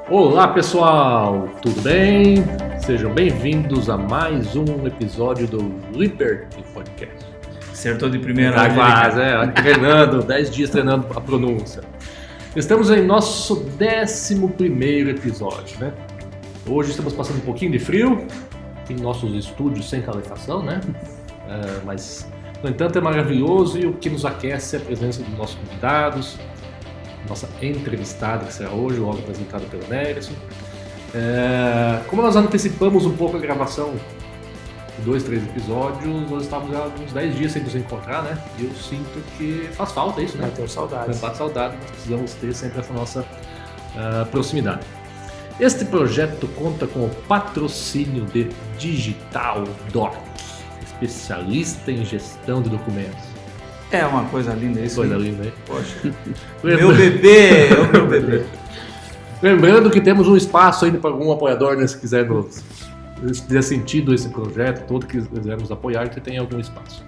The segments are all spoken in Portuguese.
Olá pessoal, tudo bem? Sejam bem-vindos a mais um episódio do Liberty Podcast. Acertou de primeira. Quase, treinando, 10 dias treinando a pronúncia. Estamos em nosso 11º episódio, né? Hoje estamos passando um pouquinho de frio, em nossos estúdios sem calefação, né? Mas, no entanto, é maravilhoso e o que nos aquece é a presença dos nossos convidados, nossa entrevistada que será hoje, logo apresentada pelo Nelson. Como nós antecipamos um pouco a gravação de 2, 3 episódios, nós estávamos já uns 10 dias sem nos encontrar, né? E eu sinto que faz falta isso, né? Bateu saudade. Bate saudade, nós precisamos ter sempre essa nossa proximidade. Este projeto conta com o patrocínio de Digital Doc, especialista em gestão de documentos. É uma coisa linda isso. Coisa linda, hein? Poxa. Meu bebê, é o meu bebê. Lembrando que temos um espaço ainda para algum apoiador, né, se quiser se fizer sentido esse projeto todo, que quisermos apoiar, que tem algum espaço.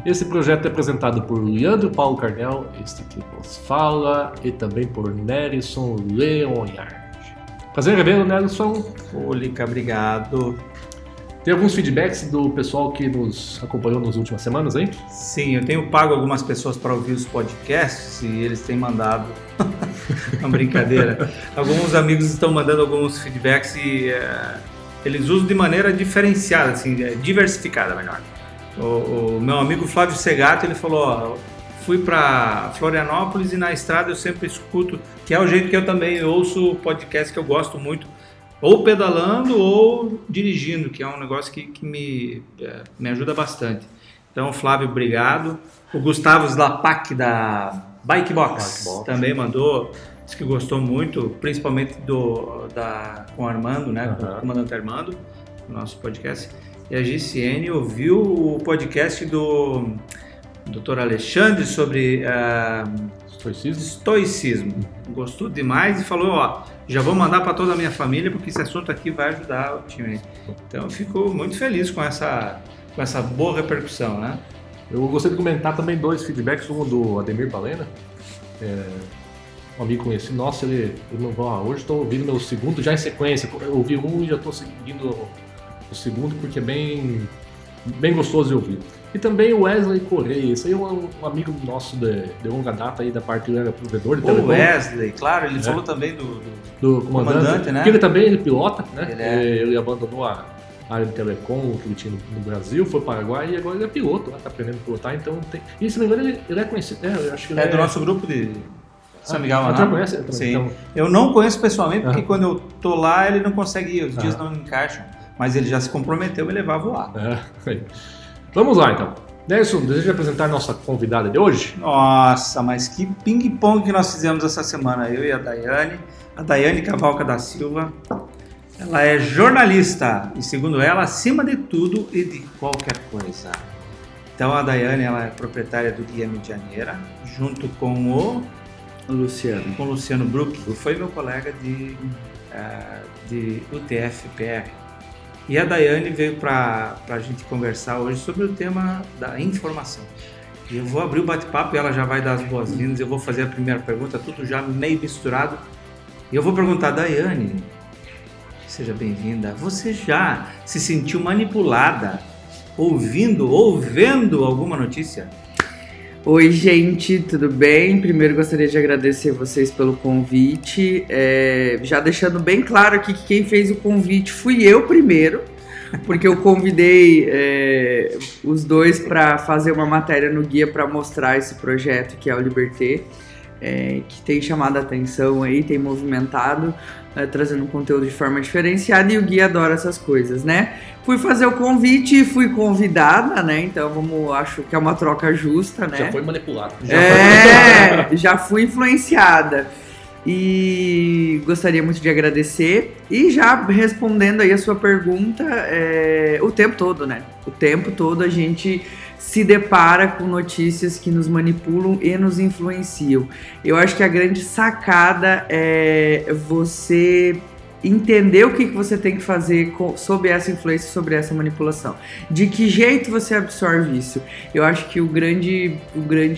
Esse projeto é apresentado por Leandro Paulo Carnel, este que nos fala, e também por Nelson Leonhard. Prazer revê-lo, Nelson. Ô, Lica, obrigado. Tem alguns feedbacks do pessoal que nos acompanhou nas últimas semanas, hein? Sim, eu tenho pago algumas pessoas para ouvir os podcasts e eles têm mandado. Uma brincadeira. Alguns amigos estão mandando alguns feedbacks e eles usam de maneira diferenciada, assim, diversificada, melhor. O meu amigo Flávio Segato, ele falou, ó, fui para Florianópolis e na estrada eu sempre escuto, que é o jeito que eu também ouço podcast que eu gosto muito, ou pedalando ou dirigindo, que é um negócio que me ajuda bastante. Então, Flávio, obrigado. O Gustavo Slapak da Bike Box também mandou, disse que gostou muito, principalmente com o Armando, né, com o comandante Armando, no nosso podcast. E a GCN ouviu o podcast do Dr. Alexandre sobre estoicismo. Gostou demais e falou, ó, já vou mandar para toda a minha família porque esse assunto aqui vai ajudar o time. Então, fico muito feliz com essa boa repercussão, né? Eu gostaria de comentar também 2 feedbacks, um do Ademir Balena, um amigo conhecido nosso, hoje estou ouvindo meu segundo já em sequência, eu ouvi um e já estou seguindo o segundo porque é bem gostoso de ouvir. E também o Wesley Correia, esse aí é um amigo nosso de longa data aí da parte do provedor de telecom. O Wesley, claro, ele falou também do comandante, né? Porque ele pilota, né? Ele abandonou a área de telecom que ele tinha no Brasil, foi para o Paraguai e agora ele é piloto, está aprendendo a pilotar, então tem... E se não me engano, ele é conhecido, eu acho que ele do nosso grupo de São Miguel. Você conhece? Sim. Então... Eu não conheço pessoalmente, porque quando eu tô lá ele não consegue ir, os dias não encaixam, mas ele já se comprometeu a me levar a voar. Vamos lá então. Nelson, deseja apresentar nossa convidada de hoje? Nossa, mas que ping-pong que nós fizemos essa semana, eu e a Daiane Cavalca da Silva. Ela é jornalista e, segundo ela, acima de tudo e de qualquer coisa. Então a Daiane, ela é proprietária do Guia Medianeira, junto com o Luciano Bruck, que foi meu colega de UTF-PR. E a Daiane veio para a gente conversar hoje sobre o tema da informação. E eu vou abrir o bate-papo e ela já vai dar as boas-vindas. Eu vou fazer a primeira pergunta, tudo já meio misturado. E eu vou perguntar, Daiane, seja bem-vinda. Você já se sentiu manipulada ouvindo ou vendo alguma notícia? Oi, gente, tudo bem? Primeiro gostaria de agradecer vocês pelo convite, já deixando bem claro aqui que quem fez o convite fui eu primeiro, porque eu convidei os dois para fazer uma matéria no Guia para mostrar esse projeto que é o Liberté, que tem chamado a atenção aí, tem movimentado, trazendo um conteúdo de forma diferenciada e o Guia adora essas coisas, né? Fui fazer o convite e fui convidada, né? Então acho que é uma troca justa, né? Já foi manipulado. Já fui influenciada. E gostaria muito de agradecer. E já respondendo aí a sua pergunta, o tempo todo, né? O tempo todo a gente se depara com notícias que nos manipulam e nos influenciam. Eu acho que a grande sacada é você entender o que você tem que fazer sob essa influência, sobre essa manipulação. De que jeito você absorve isso? Eu acho que o grande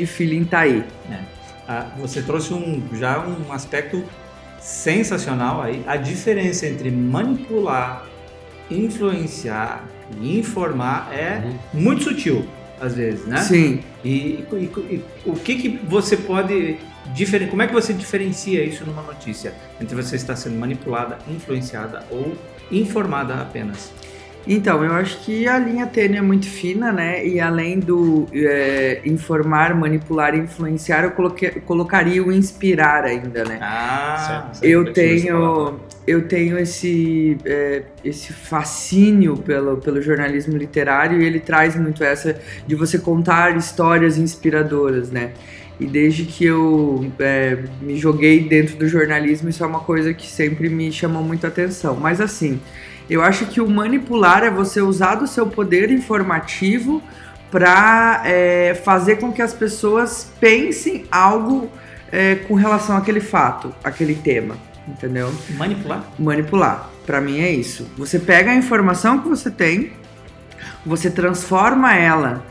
feeling tá aí. Você trouxe um aspecto sensacional aí. A diferença entre manipular, influenciar e informar é muito sutil, às vezes, né? Sim. E o que você pode... Como é que você diferencia isso numa notícia? Entre você estar sendo manipulada, influenciada ou informada apenas? Então, eu acho que a linha tênue é muito fina, né? E além do informar, manipular e influenciar, eu colocaria o inspirar ainda, né? Certo. Eu tenho esse fascínio pelo jornalismo literário, e ele traz muito essa de você contar histórias inspiradoras, né? E desde que eu me joguei dentro do jornalismo, isso é uma coisa que sempre me chamou muito a atenção. Mas assim, eu acho que o manipular é você usar do seu poder informativo para fazer com que as pessoas pensem algo com relação àquele fato, àquele tema, entendeu? Manipular, para mim é isso. Você pega a informação que você tem, você transforma ela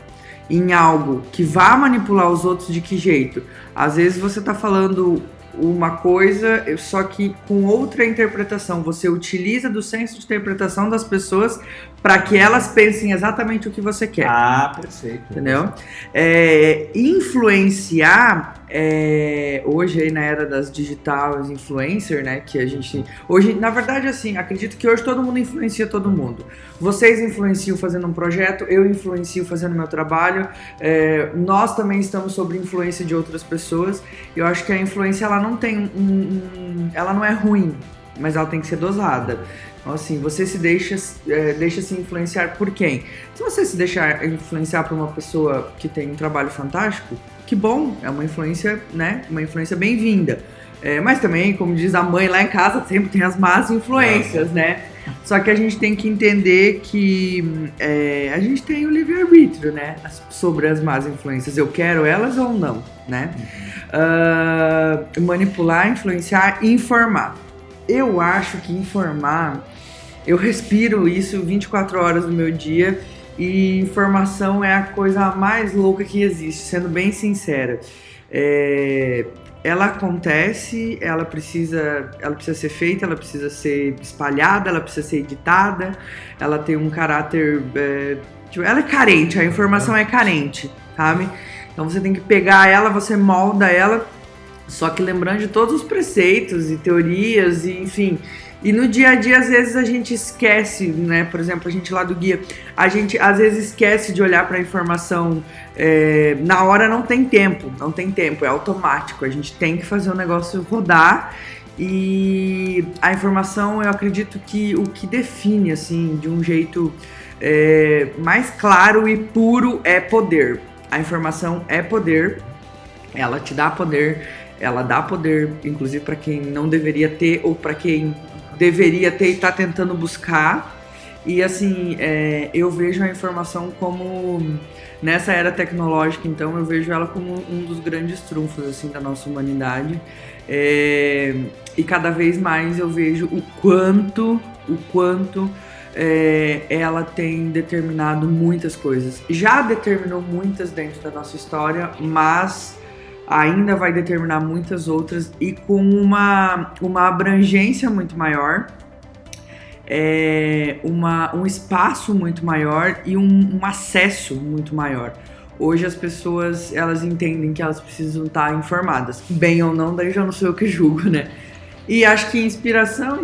em algo que vá manipular os outros. De que jeito? Às vezes você tá falando uma coisa, só que com outra interpretação. Você utiliza do senso de interpretação das pessoas para que elas pensem exatamente o que você quer. Perfeito. Entendeu? Influenciar, hoje aí na era das digitais influencer, né, que a gente... Hoje, na verdade, assim, acredito que hoje todo mundo influencia todo mundo. Vocês influenciam fazendo um projeto, eu influencio fazendo meu trabalho, nós também estamos sob influência de outras pessoas. Eu acho que a influência, ela não tem ela não é ruim, mas ela tem que ser dosada. Então, assim, você se deixa se influenciar por quem? Se você se deixar influenciar por uma pessoa que tem um trabalho fantástico, que bom, é uma influência, né? Uma influência bem-vinda. Mas também, como diz a mãe lá em casa, sempre tem as más influências, né? Só que a gente tem que entender que a gente tem o livre-arbítrio, né? Sobre as más influências. Eu quero elas ou não, né? Manipular, influenciar e informar. Eu acho que informar, eu respiro isso 24 horas do meu dia, e informação é a coisa mais louca que existe, sendo bem sincera. Ela acontece, ela precisa ser feita, ela precisa ser espalhada, ela precisa ser editada, ela tem um caráter... ela é carente, a informação é carente, sabe? Então você tem que pegar ela, você molda ela, só que lembrando de todos os preceitos e teorias, e enfim... E no dia a dia, às vezes, a gente esquece, né? Por exemplo, a gente lá do guia, a gente às vezes esquece de olhar para a informação. Na hora não tem tempo, é automático. A gente tem que fazer o negócio rodar. E a informação, eu acredito que o que define, assim, de um jeito mais claro e puro é poder. A informação é poder, ela te dá poder, ela dá poder, inclusive para quem não deveria ter ou para quem deveria ter e está tentando buscar. E assim, eu vejo a informação como, nessa era tecnológica, então eu vejo ela como um dos grandes trunfos assim, da nossa humanidade. E cada vez mais eu vejo o quanto ela tem determinado muitas coisas. Já determinou muitas dentro da nossa história, mas ainda vai determinar muitas outras, e com uma abrangência muito maior, um espaço muito maior e um acesso muito maior. Hoje as pessoas, elas entendem que elas precisam estar informadas, bem ou não, daí já não sou eu que julgo, né? E acho que inspiração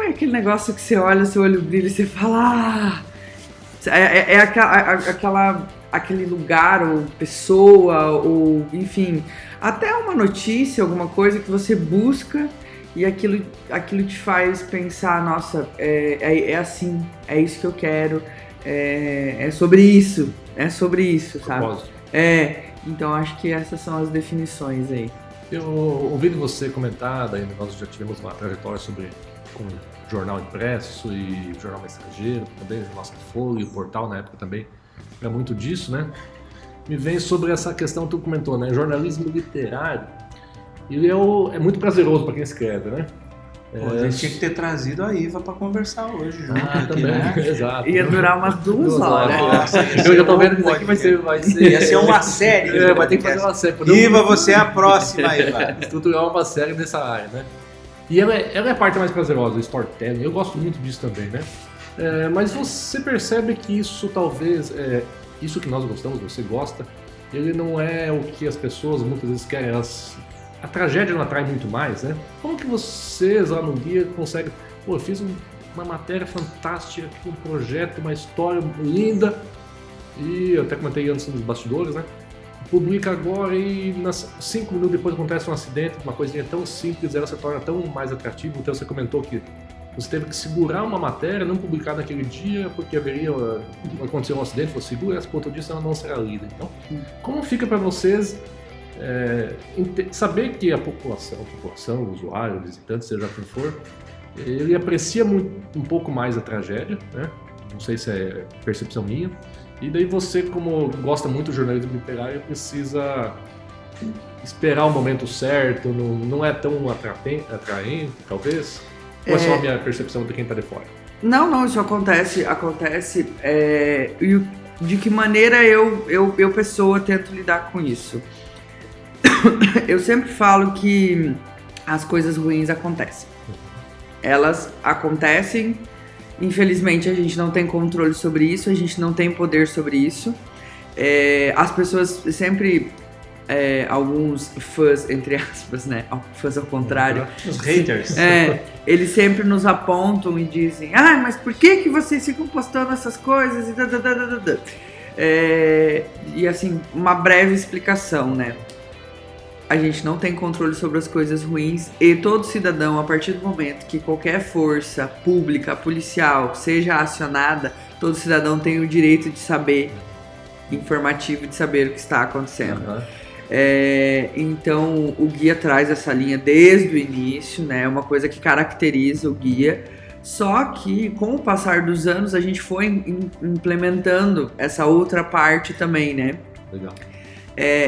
é aquele negócio que você olha, seu olho brilha e você fala... aquele lugar, ou pessoa, ou enfim, até uma notícia, alguma coisa que você busca e aquilo te faz pensar, nossa, é assim, é isso que eu quero, é sobre isso, sabe? Então acho que essas são as definições aí. Eu ouvindo você comentar, daí nós já tivemos uma trajetória com jornal impresso e jornal mensageiro, também o nosso Folha, o portal na época também. É muito disso, né? Me vem sobre essa questão que tu comentou, né? Jornalismo literário. Ele é muito prazeroso para quem escreve, né? A gente tinha que ter trazido a Iva para conversar hoje, junto aqui, também, né? Exato. Ia durar umas 2 horas. Nossa, eu já tô vendo que isso aqui vai ser... Ia ser uma série. Vai ter que fazer uma série. Iva, você é a próxima, Iva. Estruturar uma série nessa área, né? E ela é a parte mais prazerosa, o storytelling. Eu gosto muito disso também, né? Mas você percebe que isso talvez, isso que nós gostamos, você gosta, ele não é o que as pessoas muitas vezes querem. A tragédia não atrai muito mais, né? Como que vocês lá no Guia conseguem... Pô, eu fiz uma matéria fantástica, um projeto, uma história linda, e eu até comentei antes nos bastidores, né? Publica agora e 5 minutos depois acontece um acidente, uma coisinha tão simples, ela se torna tão mais atrativa. Então você comentou que você teve que segurar uma matéria, não publicar naquele dia, porque haveria acontecer um acidente, você segura, essa outro dia ela não será lida. Então, como fica para vocês saber que a população, o usuário, o visitante, seja quem for, ele aprecia um pouco mais a tragédia, né? Não sei se é percepção minha. E daí você, como gosta muito do jornalismo literário, precisa esperar o momento certo, não é tão atraente, talvez? Ou é só a minha percepção de quem está de fora? Não, isso acontece. E de que maneira eu pessoa, tento lidar com isso? Eu sempre falo que as coisas ruins acontecem. Elas acontecem, infelizmente a gente não tem controle sobre isso, a gente não tem poder sobre isso. As pessoas sempre, alguns fãs, entre aspas, né? Fãs ao contrário. Os haters. Eles sempre nos apontam e dizem: mas por que vocês ficam postando essas coisas? E assim, uma breve explicação, né? A gente não tem controle sobre as coisas ruins e todo cidadão, a partir do momento que qualquer força pública, policial, seja acionada, todo cidadão tem o direito de saber, informativo, de saber o que está acontecendo. Uhum. Então, o guia traz essa linha desde o início, né? É uma coisa que caracteriza o guia. Só que, com o passar dos anos, a gente foi implementando essa outra parte também, né? Legal.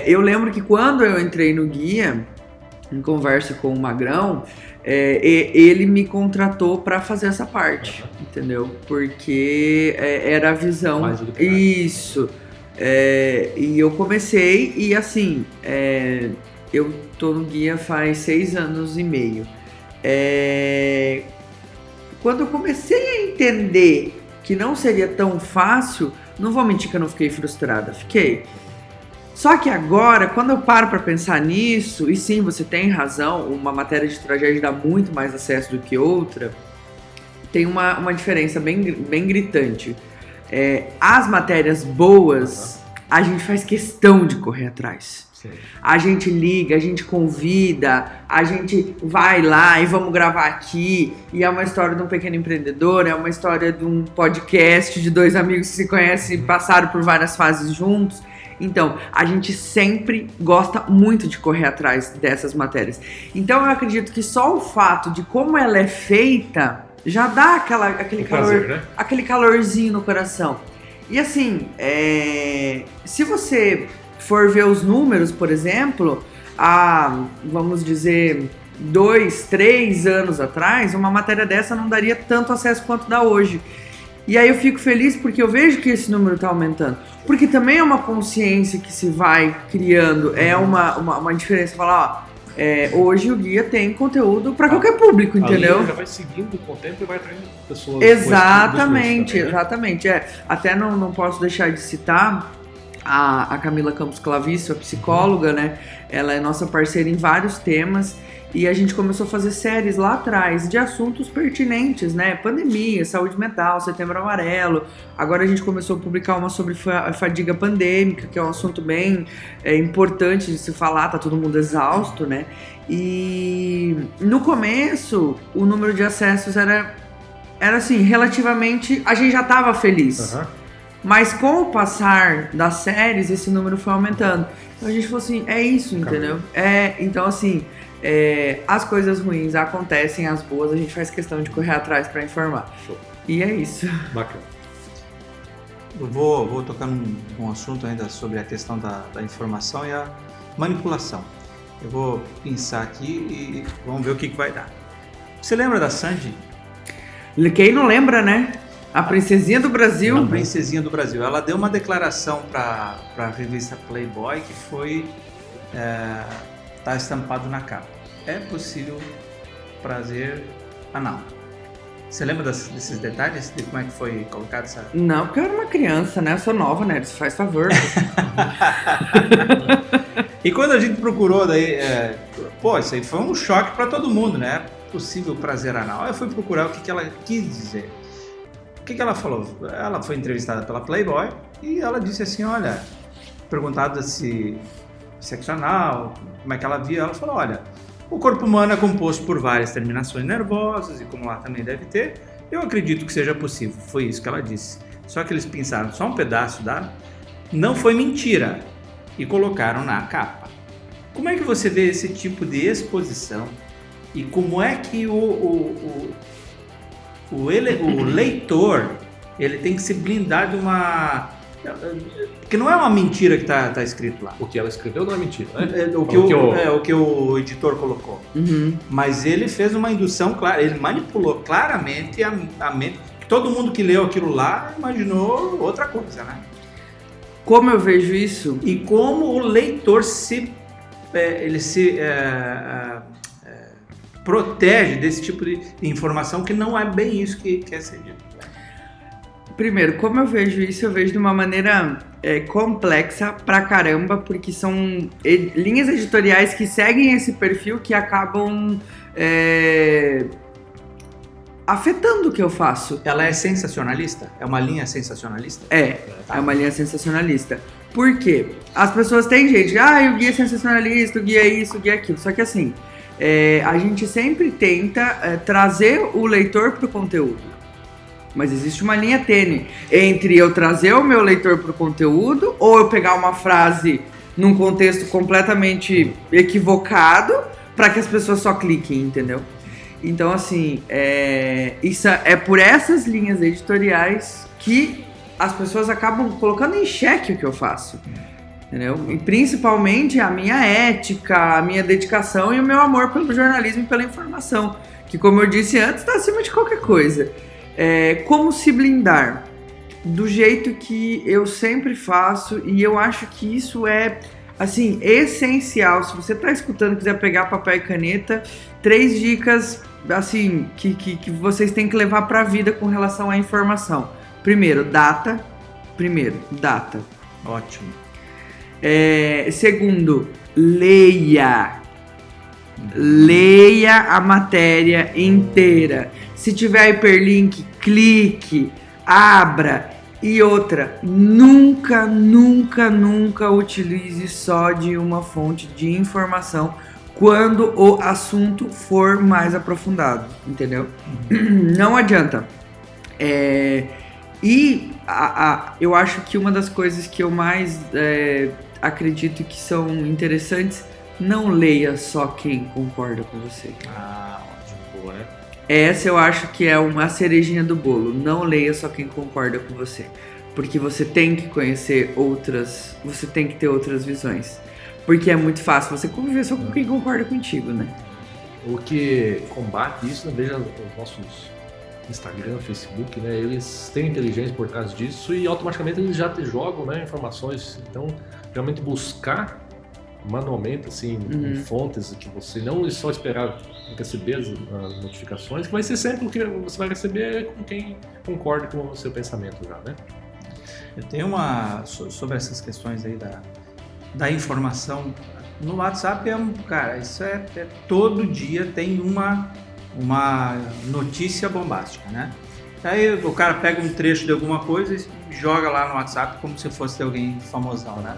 Eu lembro que quando eu entrei no guia, em conversa com o Magrão, ele me contratou para fazer essa parte, entendeu? Porque era a visão. Mais do que isso. E eu comecei e assim, eu tô no guia faz 6 anos e meio. Quando eu comecei a entender que não seria tão fácil, não vou mentir que eu não fiquei frustrada, fiquei. Só que agora, quando eu paro para pensar nisso, e sim, você tem razão, uma matéria de tragédia dá muito mais acesso do que outra, tem uma diferença bem gritante. As matérias boas, a gente faz questão de correr atrás. Sim. A gente liga, a gente convida, a gente vai lá e vamos gravar aqui. E é uma história de um pequeno empreendedor, é uma história de um podcast de 2 amigos que se conhecem e passaram por várias fases juntos. Então, a gente sempre gosta muito de correr atrás dessas matérias. Então, eu acredito que só o fato de como ela é feita já dá aquele calor, prazer, né? aquele calorzinho no coração. E assim, se você for ver os números, por exemplo, vamos dizer, 2, 3 anos atrás, uma matéria dessa não daria tanto acesso quanto dá hoje. E aí eu fico feliz porque eu vejo que esse número está aumentando. Porque também é uma consciência que se vai criando, é uma diferença. Falar, hoje o guia tem conteúdo para qualquer público, entendeu? Ali já vai seguindo com o tempo e vai atraindo pessoas. Exatamente, também, né? exatamente. Até não posso deixar de citar a Camila Campos Claviço, a psicóloga, né? Ela é nossa parceira em vários temas. E a gente começou a fazer séries lá atrás de assuntos pertinentes, né? Pandemia, saúde mental, Setembro Amarelo. Agora a gente começou a publicar uma sobre fadiga pandêmica, que é um assunto bem importante de se falar, tá todo mundo exausto, né? E no começo, o número de acessos era assim, relativamente... A gente já tava feliz. Uhum. Mas com o passar das séries, esse número foi aumentando. Então a gente falou assim, é isso, entendeu? Então assim... as coisas ruins acontecem, as boas a gente faz questão de correr atrás para informar. Show. E é isso. Bacana. Eu vou tocar num assunto ainda sobre a questão da informação e a manipulação. Eu vou pensar aqui e vamos ver o que vai dar. Você lembra da Sandy? Quem não lembra, né? A princesinha do Brasil. A princesinha do Brasil. Ela deu uma declaração para a revista Playboy que foi... tá estampado na capa. É possível prazer anal. Você lembra desses detalhes? De como é que foi colocado essa... Não, porque eu era uma criança, né? Eu sou nova, né? Você faz favor. E quando a gente procurou daí, isso aí foi um choque para todo mundo, né? Possível prazer anal. Eu fui procurar o que ela quis dizer. O que ela falou? Ela foi entrevistada pela Playboy e ela disse assim, olha, perguntada se sexo anal, como é que ela via, ela falou, olha, o corpo humano é composto por várias terminações nervosas e como lá também deve ter, eu acredito que seja possível. Foi isso que ela disse. Só que eles pensaram só um pedaço não foi mentira e colocaram na capa. Como é que você vê esse tipo de exposição e como é que o leitor ele tem que se blindar de uma... Porque não é uma mentira que tá escrito lá. O que ela escreveu não é mentira, né? O que o editor colocou. Uhum. Mas ele fez uma indução clara, ele manipulou claramente a mente. Todo mundo que leu aquilo lá imaginou outra coisa, né? Como eu vejo isso? E como o leitor protege desse tipo de informação que não é bem isso que quer ser dito. Primeiro, como eu vejo isso, eu vejo de uma maneira complexa pra caramba, porque são linhas editoriais que seguem esse perfil que acabam afetando o que eu faço. Ela é sensacionalista? É uma linha sensacionalista? É uma linha sensacionalista. Por quê? As pessoas têm gente, o guia é sensacionalista, o guia é isso, o guia é aquilo. Só que assim, a gente sempre tenta trazer o leitor pro conteúdo. Mas existe uma linha tênue entre eu trazer o meu leitor pro conteúdo ou eu pegar uma frase num contexto completamente equivocado para que as pessoas só cliquem, entendeu? Então, assim, isso é por essas linhas editoriais que as pessoas acabam colocando em xeque o que eu faço, entendeu? E principalmente a minha ética, a minha dedicação e o meu amor pelo jornalismo e pela informação, que, como eu disse antes, está acima de qualquer coisa. Como se blindar? Do jeito que eu sempre faço, e eu acho que isso é, assim, essencial. Se você está escutando e quiser pegar papel e caneta, 3 dicas, assim, que vocês têm que levar para a vida com relação à informação. Primeiro, data. Ótimo. Segundo, leia a matéria inteira. Se tiver hiperlink, clique, abra. E outra, nunca utilize só de uma fonte de informação quando o assunto for mais aprofundado, entendeu? Não adianta. Eu acho que uma das coisas que eu mais acredito que são interessantes, não leia só quem concorda com você. Ótimo, boa, né? Essa eu acho que é uma cerejinha do bolo. Não leia só quem concorda com você. Porque você tem que conhecer você tem que ter outras visões. Porque é muito fácil você conviver só com quem concorda contigo, né? O que combate isso, né? Veja os nossos Instagram, Facebook, né? Eles têm inteligência por trás disso e automaticamente eles já te jogam, né, informações. Então, realmente buscar manualmente, assim, em fontes que você não só esperar receber as notificações, que vai ser sempre o que você vai receber com quem concorda com o seu pensamento já, né? Eu tenho sobre essas questões aí da informação no WhatsApp, cara, isso todo dia tem uma notícia bombástica, né? Aí o cara pega um trecho de alguma coisa e joga lá no WhatsApp como se fosse alguém famosão, né?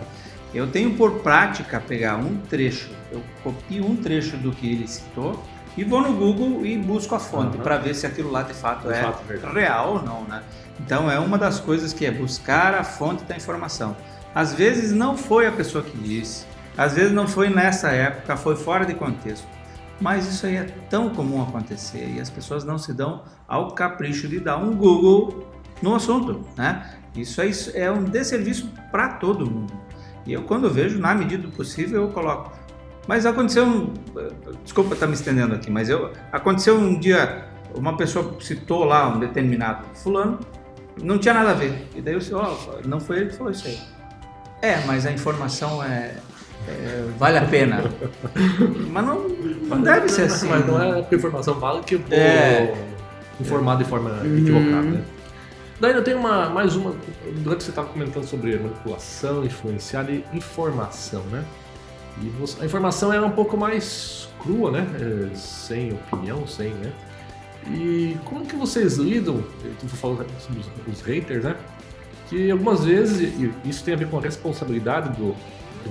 Eu tenho por prática pegar um trecho, eu copio um trecho do que ele citou e vou no Google e busco a fonte para ver se aquilo lá de fato é real ou não, né? Então é uma das coisas que é buscar a fonte da informação. Às vezes não foi a pessoa que disse, às vezes não foi nessa época, foi fora de contexto. Mas isso aí é tão comum acontecer e as pessoas não se dão ao capricho de dar um Google no assunto, né? Isso é um desserviço para todo mundo. E eu, quando eu vejo, na medida do possível, eu coloco. Mas aconteceu desculpa estar me estendendo aqui, mas aconteceu um dia, uma pessoa citou lá um determinado fulano, não tinha nada a ver. E daí eu disse, não foi ele que falou isso aí. Mas a informação vale a pena. Mas não deve ser assim. Mas não é porque informação vale que eu vou informar de forma equivocada, né? Daí eu tenho mais uma, durante você estava comentando sobre manipulação, influenciar e informação, né? E a informação é um pouco mais crua, né? Sem opinião, né? E como que vocês lidam, eu vou falar sobre os haters, né? Que algumas vezes, e isso tem a ver com a responsabilidade do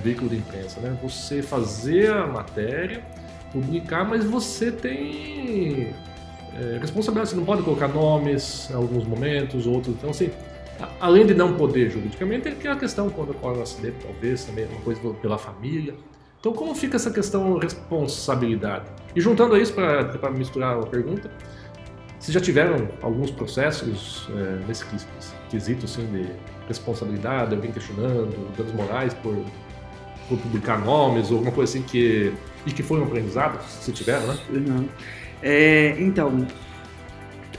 veículo de imprensa, né? Você fazer a matéria, publicar, mas você tem responsabilidade, você não pode colocar nomes em alguns momentos, outros, então assim, além de não poder juridicamente, tem aquela questão quando ocorre um acidente, talvez, também uma coisa pela família. Então como fica essa questão de responsabilidade? E juntando a isso, para misturar a pergunta, vocês já tiveram alguns processos nesse quesito assim, de responsabilidade, alguém questionando, danos morais por publicar nomes ou alguma coisa assim que foi um aprendizado, se tiveram, né? Uhum. Então,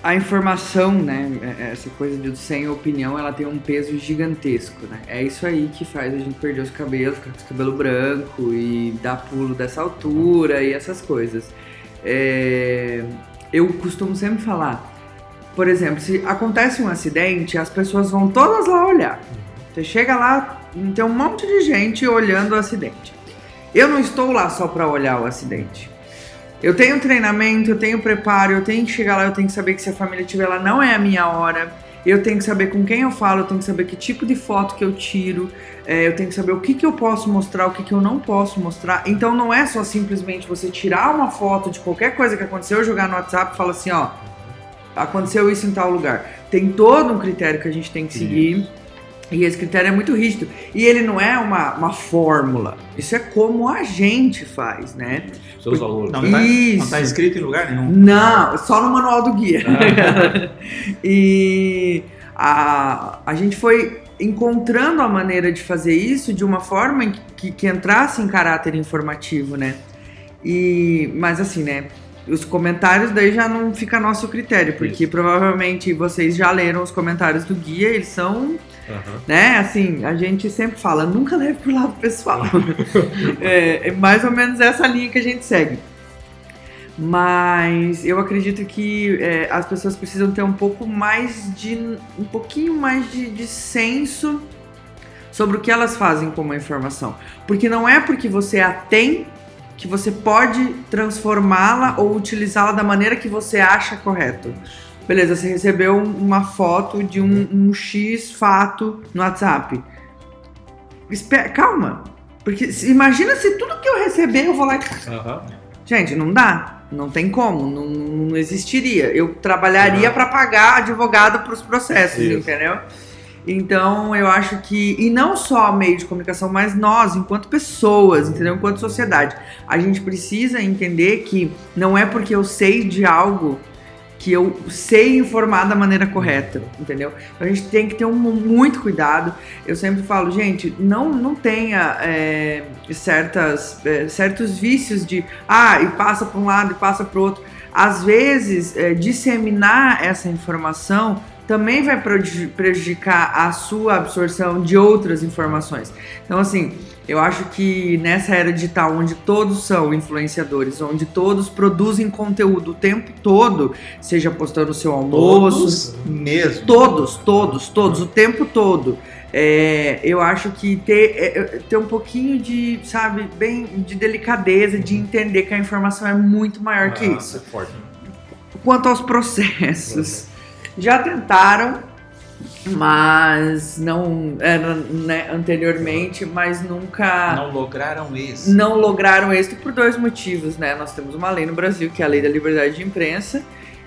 a informação, né, essa coisa de sem opinião, ela tem um peso gigantesco, né? É isso aí que faz a gente perder os cabelos, ficar com os cabelos brancos e dar pulo dessa altura e essas coisas. Eu costumo sempre falar, por exemplo, se acontece um acidente, as pessoas vão todas lá olhar. Você chega lá, tem um monte de gente olhando o acidente. Eu não estou lá só para olhar o acidente. Eu tenho treinamento, eu tenho preparo, eu tenho que chegar lá, eu tenho que saber que se a família estiver lá não é a minha hora. Eu tenho que saber com quem eu falo, eu tenho que saber que tipo de foto que eu tiro, eu tenho que saber o que eu posso mostrar, o que eu não posso mostrar. Então não é só simplesmente você tirar uma foto de qualquer coisa que aconteceu, jogar no WhatsApp e falar assim, ó, aconteceu isso em tal lugar. Tem todo um critério que a gente tem que seguir. E esse critério é muito rígido. E ele não é uma fórmula. Isso é como a gente faz, né? Seus valores. Não está escrito em lugar nenhum. Não, só no manual do guia. E a gente foi encontrando a maneira de fazer isso de uma forma que entrasse em caráter informativo, né? Mas assim, né? Os comentários daí já não fica a nosso critério, porque provavelmente vocês já leram os comentários do guia, eles são... né, assim, a gente sempre fala, nunca leve pro lado pessoal. É mais ou menos essa linha que a gente segue. Mas eu acredito que as pessoas precisam ter um pouquinho mais de senso sobre o que elas fazem com uma informação. Porque não é porque você a tem que você pode transformá-la ou utilizá-la da maneira que você acha correto. Beleza, você recebeu uma foto de um X fato no WhatsApp. Calma, porque imagina se tudo que eu receber eu vou lá e... Gente, não dá, não tem como, não existiria. Eu trabalharia para pagar advogado para os processos, entendeu? Então, eu acho que, e não só meio de comunicação, mas nós, enquanto pessoas, entendeu? Enquanto sociedade, a gente precisa entender que não é porque eu sei de algo que eu sei informar da maneira correta, entendeu? Então a gente tem que ter muito cuidado. Eu sempre falo, gente, não tenha certos vícios de, e passa para um lado e passa para o outro. Às vezes, disseminar essa informação também vai prejudicar a sua absorção de outras informações. Então, assim, eu acho que nessa era digital, onde todos são influenciadores, onde todos produzem conteúdo o tempo todo, seja postando o seu almoço... Todos mesmo? Todos, o tempo todo. Eu acho que ter um pouquinho de, sabe, bem de delicadeza, de entender que a informação é muito maior que isso. É forte. Quanto aos processos... Já tentaram, mas não, né, anteriormente, mas nunca... Não lograram êxito. Não lograram êxito por dois motivos, né? Nós temos uma lei no Brasil, que é a Lei da Liberdade de Imprensa,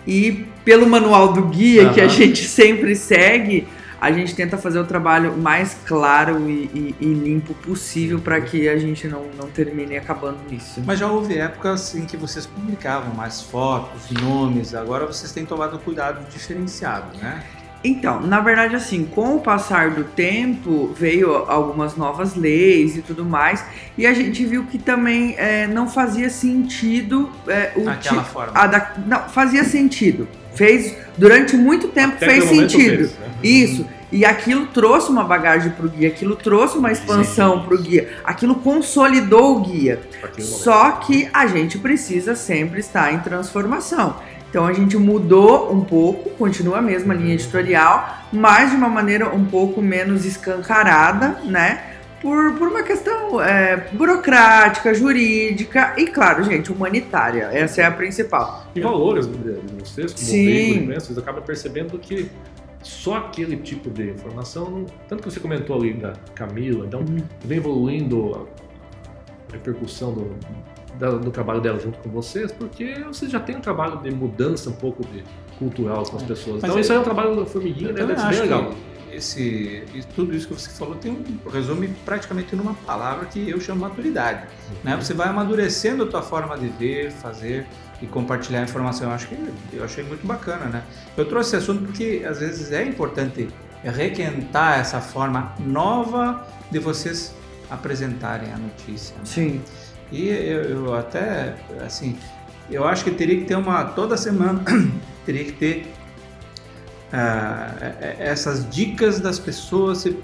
e pelo manual do guia, que a gente sempre segue, a gente tenta fazer o trabalho mais claro e limpo possível para que a gente não termine acabando nisso. Mas já houve épocas em que vocês publicavam mais fotos, nomes, agora vocês têm tomado um cuidado diferenciado, né? Então, na verdade, assim, com o passar do tempo, veio algumas novas leis e tudo mais, e a gente viu que também não fazia sentido... Daquela forma. Não, fazia sentido. Durante muito tempo fez sentido. Fez, né? Isso. E aquilo trouxe uma bagagem para o guia, aquilo trouxe uma expansão para o guia, aquilo consolidou o guia. Só que a gente precisa sempre estar em transformação. Então a gente mudou um pouco, continua a mesma linha editorial, mas de uma maneira um pouco menos escancarada, né? Por uma questão burocrática, jurídica e, claro, gente, humanitária. Essa é a principal. E valores de vocês, como veículo de imprensa, vocês acabam percebendo que só aquele tipo de informação, tanto que você comentou ali da Camila, então vem evoluindo a repercussão do trabalho dela junto com vocês, porque vocês já têm um trabalho de mudança um pouco cultural com as pessoas. Então isso aí é um trabalho da formiguinha, né? Deve ser bem legal. Tudo isso que você falou resume praticamente numa palavra que eu chamo maturidade. Né? Você vai amadurecendo a tua forma de ver, fazer e compartilhar a informação. Eu achei muito bacana, né? Eu trouxe esse assunto porque às vezes é importante requentar essa forma nova de vocês apresentarem a notícia. Né? Sim. E eu até, assim, eu acho que teria que ter toda semana, teria que ter essas dicas das pessoas se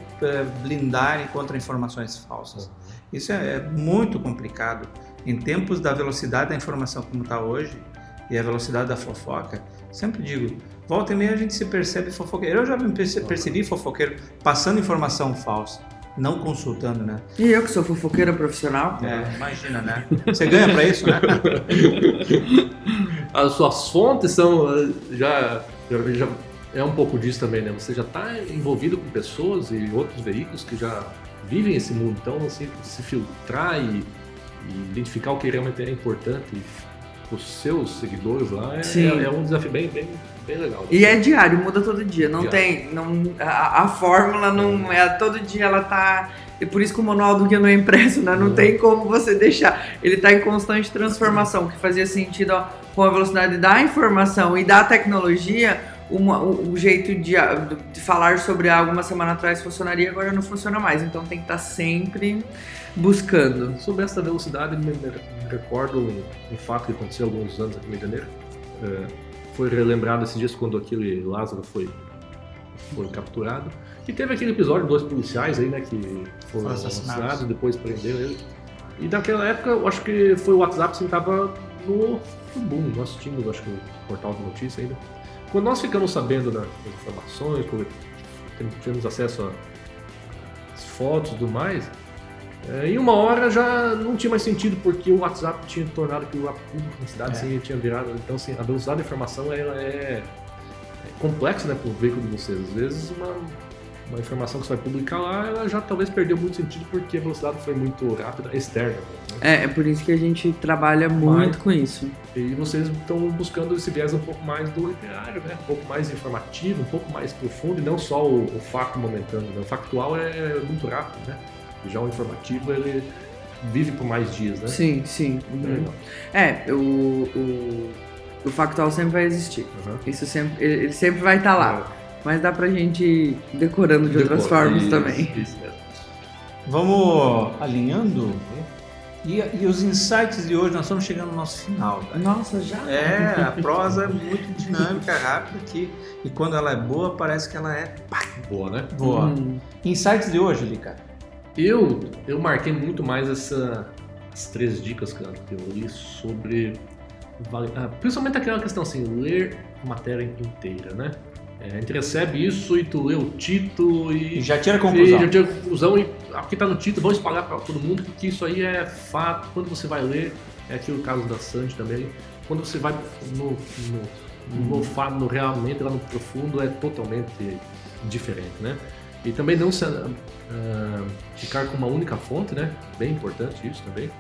blindarem contra informações falsas. Isso é muito complicado. Em tempos da velocidade da informação como está hoje e a velocidade da fofoca, sempre digo, volta e meia a gente se percebe fofoqueiro. Eu já me percebi fofoqueiro passando informação falsa, não consultando, né? E eu que sou fofoqueira profissional. Imagina, né? Você ganha para isso, né? As suas fontes são já é um pouco disso também, né? Você já está envolvido com pessoas e outros veículos que já vivem esse mundo. Então, assim, se filtrar e identificar o que realmente é importante para os seus seguidores lá é um desafio bem legal. Né? E é diário, muda todo dia. A fórmula não é todo dia, ela tá. E por isso que o manual do guia não é impresso, né? Não tem como você deixar. Ele está em constante transformação, que fazia sentido com a velocidade da informação e da tecnologia. O jeito de falar sobre algo uma semana atrás funcionaria, agora não funciona mais. Então tem que estar sempre buscando. Sobre essa velocidade, me recordo um fato que aconteceu há alguns anos aqui no Rio de Janeiro. Foi relembrado esses dias quando aquele Lázaro foi capturado. E teve aquele episódio de 2 policiais aí, né, que foram assassinados e depois prenderam ele. E naquela época, eu acho que foi o WhatsApp que estava no boom. Nós tínhamos, acho que o portal de notícia ainda. Quando nós ficamos sabendo das informações, tivemos acesso às fotos e tudo mais, em uma hora já não tinha mais sentido, porque o WhatsApp tinha tornado aquilo lá público na cidade, assim, tinha virado. Então, assim, a velocidade da informação ela é complexa, né, para o veículo de vocês. Às vezes, uma informação que você vai publicar lá, ela já talvez perdeu muito sentido, porque a velocidade foi muito rápida, externa. Né? É por isso que a gente trabalha muito com isso. E vocês estão buscando esse viés um pouco mais do literário, né? Um pouco mais informativo, um pouco mais profundo, e não só o fato momentâneo. Né? O factual é muito rápido, né? Já o informativo, ele vive por mais dias, né? Sim. O factual sempre vai existir. Isso ele sempre vai estar lá. Mas dá pra gente ir decorando de outras formas também. Isso mesmo. Vamos alinhando? E os insights de hoje, nós estamos chegando no nosso final. Tá? Nossa, já? A prosa é muito dinâmica, rápida aqui. E quando ela é boa, parece que ela é boa, né? Boa. Insights de hoje, Lica? Eu marquei muito mais as 3 dicas, cara, que eu li sobre... principalmente aquela questão assim, ler a matéria inteira, né? A gente recebe isso e tu lê o título e já tira a conclusão. Já tira a conclusão e o que está no título, vamos espalhar para todo mundo, porque isso aí é fato. Quando você vai ler, é aqui o caso da Sandy também, quando você vai no realmente, lá no profundo, é totalmente diferente, né? E também não ficar com uma única fonte, né? Bem importante isso também.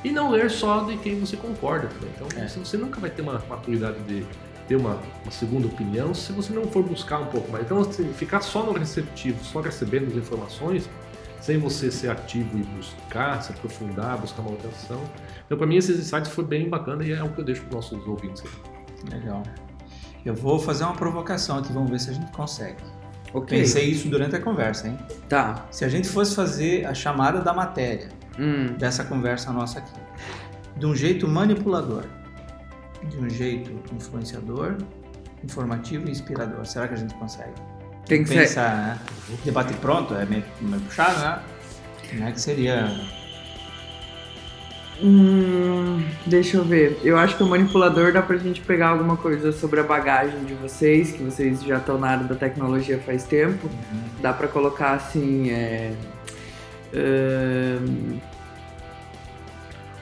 E não ler só de quem você concorda também. Então você nunca vai ter uma maturidade de ter uma segunda opinião se você não for buscar um pouco mais. Então, assim, ficar só no receptivo, só recebendo as informações, sem você ser ativo e buscar, se aprofundar, buscar uma orientação. Então, para mim, esses insights foi bem bacana e é o que eu deixo para os nossos ouvintes. Legal. Eu vou fazer uma provocação aqui, vamos ver se a gente consegue. Okay. Pensei isso durante a conversa, hein? Tá. Se a gente fosse fazer a chamada da matéria dessa conversa nossa aqui, de um jeito manipulador, de um jeito influenciador, informativo e inspirador, será que a gente consegue? Tem que ser. pensar, né? Debate pronto é meio puxado, né? Como é que seria? Deixa eu ver. Eu acho que o manipulador dá pra gente pegar alguma coisa sobre a bagagem de vocês, que vocês já estão na área da tecnologia faz tempo. Dá pra colocar assim,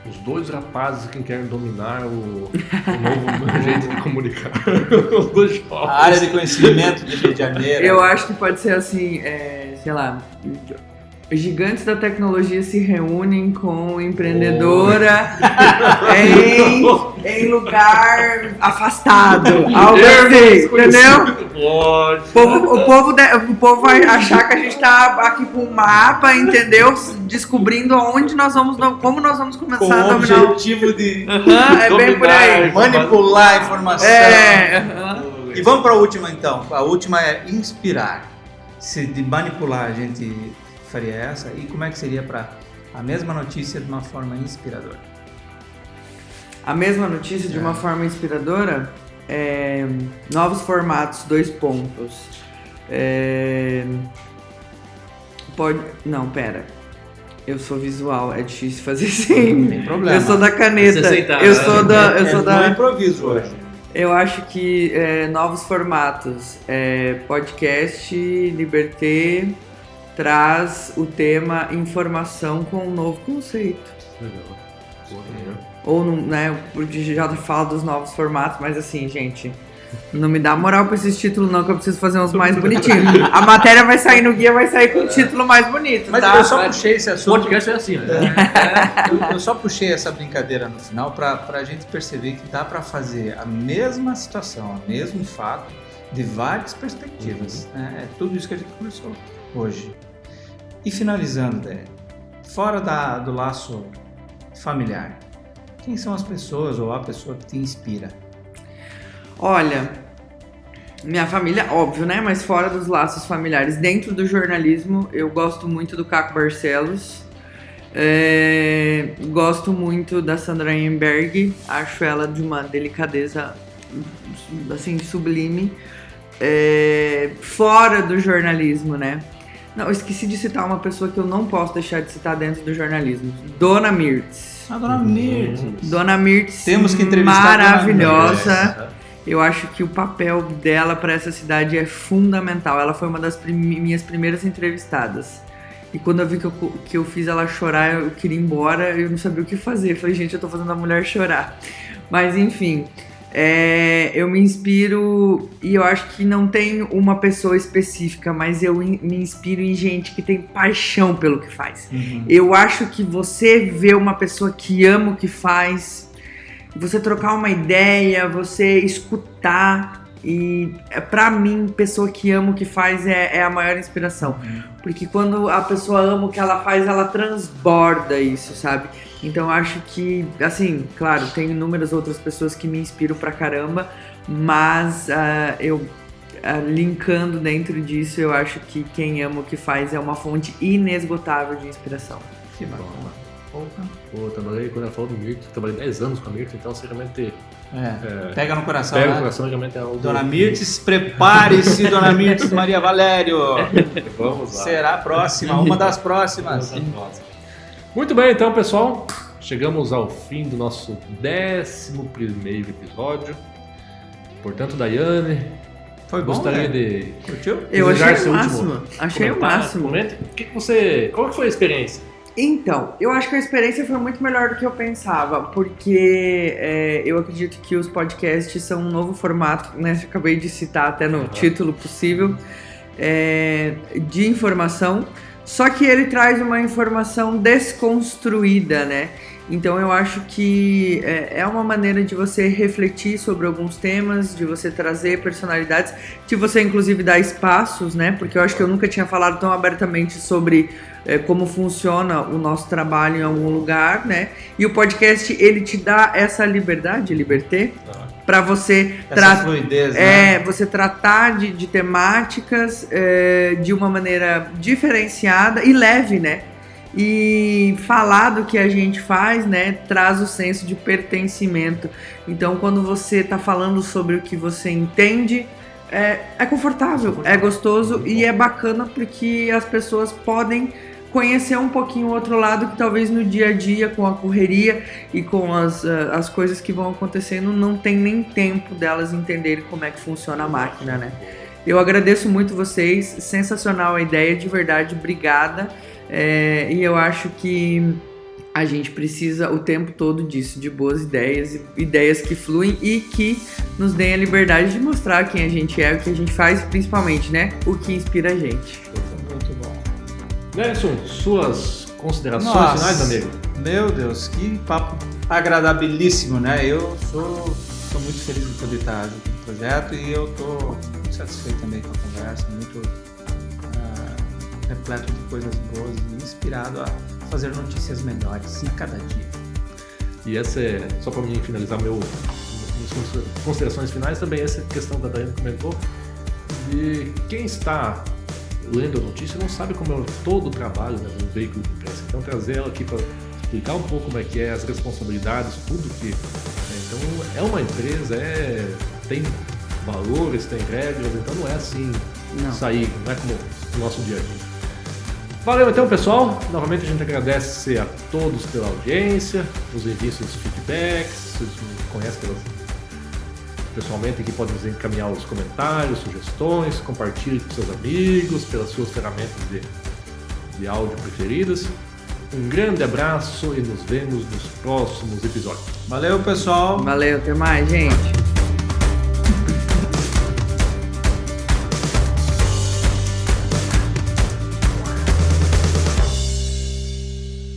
Os dois rapazes que querem dominar o novo jeito de comunicar. Os dois jovens. A área de conhecimento de Rio de Janeiro. Eu acho que pode ser assim, sei lá, gigantes da tecnologia se reúnem com empreendedora em lugar afastado, algo assim, entendeu? O povo vai achar que a gente tá aqui com um mapa, entendeu? Descobrindo onde nós vamos, como nós vamos começar com a o dominar. objetivo de É bem por aí. manipular a informação. E vamos para a última então. A última é inspirar. Se de manipular a gente faria essa, e como é que seria para a mesma notícia de uma forma inspiradora? A mesma notícia de uma forma inspiradora, novos formatos, 2 pontos. Não, pera. Eu sou visual, é difícil fazer assim. Não tem problema. Eu sou da caneta. Eu sou da. Não improviso hoje. Eu acho que novos formatos. Podcast Liberté traz o tema informação com um novo conceito. Legal. Ou, né, porque já fala dos novos formatos, mas assim, gente, não me dá moral pra esses títulos não, que eu preciso fazer uns mais bonitinhos. A matéria vai sair no guia, vai sair com um título mais bonito, mas tá? eu só puxei esse O assunto. podcast é assim, né? Eu só puxei essa brincadeira no final pra gente perceber que dá pra fazer a mesma situação, o mesmo fato, de várias perspectivas. Né? É tudo isso que a gente conversou hoje. E finalizando, Dé, fora do laço familiar, quem são as pessoas ou a pessoa que te inspira? Olha, minha família, óbvio, né? Mas fora dos laços familiares, dentro do jornalismo, eu gosto muito do Caco Barcelos. Gosto muito da Sandra Emberg, acho ela de uma delicadeza assim, sublime. Fora do jornalismo, né? Não, eu esqueci de citar uma pessoa que eu não posso deixar de citar dentro do jornalismo. Dona Mirtz. A Dona Mirtz. Dona Mirtz, Temos que entrevistar maravilhosa. a Dona Mirtz. Eu acho que o papel dela para essa cidade é fundamental. Ela foi uma das minhas primeiras entrevistadas. E quando eu vi que eu fiz ela chorar, eu queria ir embora, eu não sabia o que fazer. Eu falei, gente, eu tô fazendo a mulher chorar. Mas enfim, eu me inspiro, e eu acho que não tem uma pessoa específica, mas eu me inspiro em gente que tem paixão pelo que faz. Eu acho que você vê uma pessoa que ama o que faz, você trocar uma ideia, você escutar, e pra mim, pessoa que ama o que faz é a maior inspiração. Porque quando a pessoa ama o que ela faz, ela transborda isso, sabe? Então eu acho que, assim, claro, tem inúmeras outras pessoas que me inspiram pra caramba, mas linkando dentro disso, eu acho que quem ama o que faz é uma fonte inesgotável de inspiração. Que bacana. Eu trabalhei, quando ela falou do Mirtz, eu trabalhei 10 anos com a Mirtz, então realmente pega no coração, pega né? no coração, realmente é algo... Dona Mirtz, prepare-se, Dona Mirtz Maria Valério. Vamos lá. Será a próxima, uma das próximas. Muito bem, então, pessoal, chegamos ao fim do nosso 11º episódio. Portanto, Daiane, Foi bom, gostaria né? de Curtiu? Eu desejar achei seu o último máximo. Achei o comentário. máximo. Comente, qual que foi a experiência? Então, eu acho que a experiência foi muito melhor do que eu pensava, porque eu acredito que os podcasts são um novo formato, né? Acabei de citar até no título possível, de informação, só que ele traz uma informação desconstruída, né? Então eu acho que é uma maneira de você refletir sobre alguns temas, de você trazer personalidades, de você inclusive dar espaços, né? Porque eu acho que eu nunca tinha falado tão abertamente sobre como funciona o nosso trabalho em algum lugar, né? E o podcast, ele te dá essa liberdade, liberté, para você fluidez, né? você tratar de temáticas de uma maneira diferenciada e leve, né? E falar do que a gente faz, né, traz o senso de pertencimento. Então, quando você está falando sobre o que você entende, é confortável, é gostoso e é bacana porque as pessoas podem conhecer um pouquinho o outro lado que talvez no dia a dia, com a correria e com as coisas que vão acontecendo, não tem nem tempo delas entenderem como é que funciona a máquina, né? Eu agradeço muito vocês, sensacional a ideia, de verdade, obrigada. E eu acho que a gente precisa o tempo todo disso, de boas ideias, ideias que fluem e que nos deem a liberdade de mostrar quem a gente é, o que a gente faz, principalmente, né? O que inspira a gente. Muito bom. Nelson, suas considerações finais, meu amigo? Meu Deus, que papo agradabilíssimo, né? Eu sou muito feliz de poder estar junto no projeto e eu estou muito satisfeito também com a conversa, muito repleto de coisas boas e inspirado a fazer notícias melhores a cada dia. E essa é, só para mim finalizar minhas considerações finais, também essa questão que a Daiane comentou, de quem está lendo a notícia não sabe como é todo o trabalho, né, do veículo de imprensa. Então trazer ela aqui para explicar um pouco como é que é, as responsabilidades, tudo que... Então é uma empresa, tem valores, tem regras, então não é assim sair, não é como o nosso dia a dia. Valeu então, pessoal. Novamente a gente agradece a todos pela audiência, nos enviem seus feedbacks, vocês me conhecem pessoalmente aqui, podem encaminhar os comentários, sugestões, compartilhe com seus amigos, pelas suas ferramentas de áudio preferidas. Um grande abraço e nos vemos nos próximos episódios. Valeu, pessoal. Valeu, até mais, gente.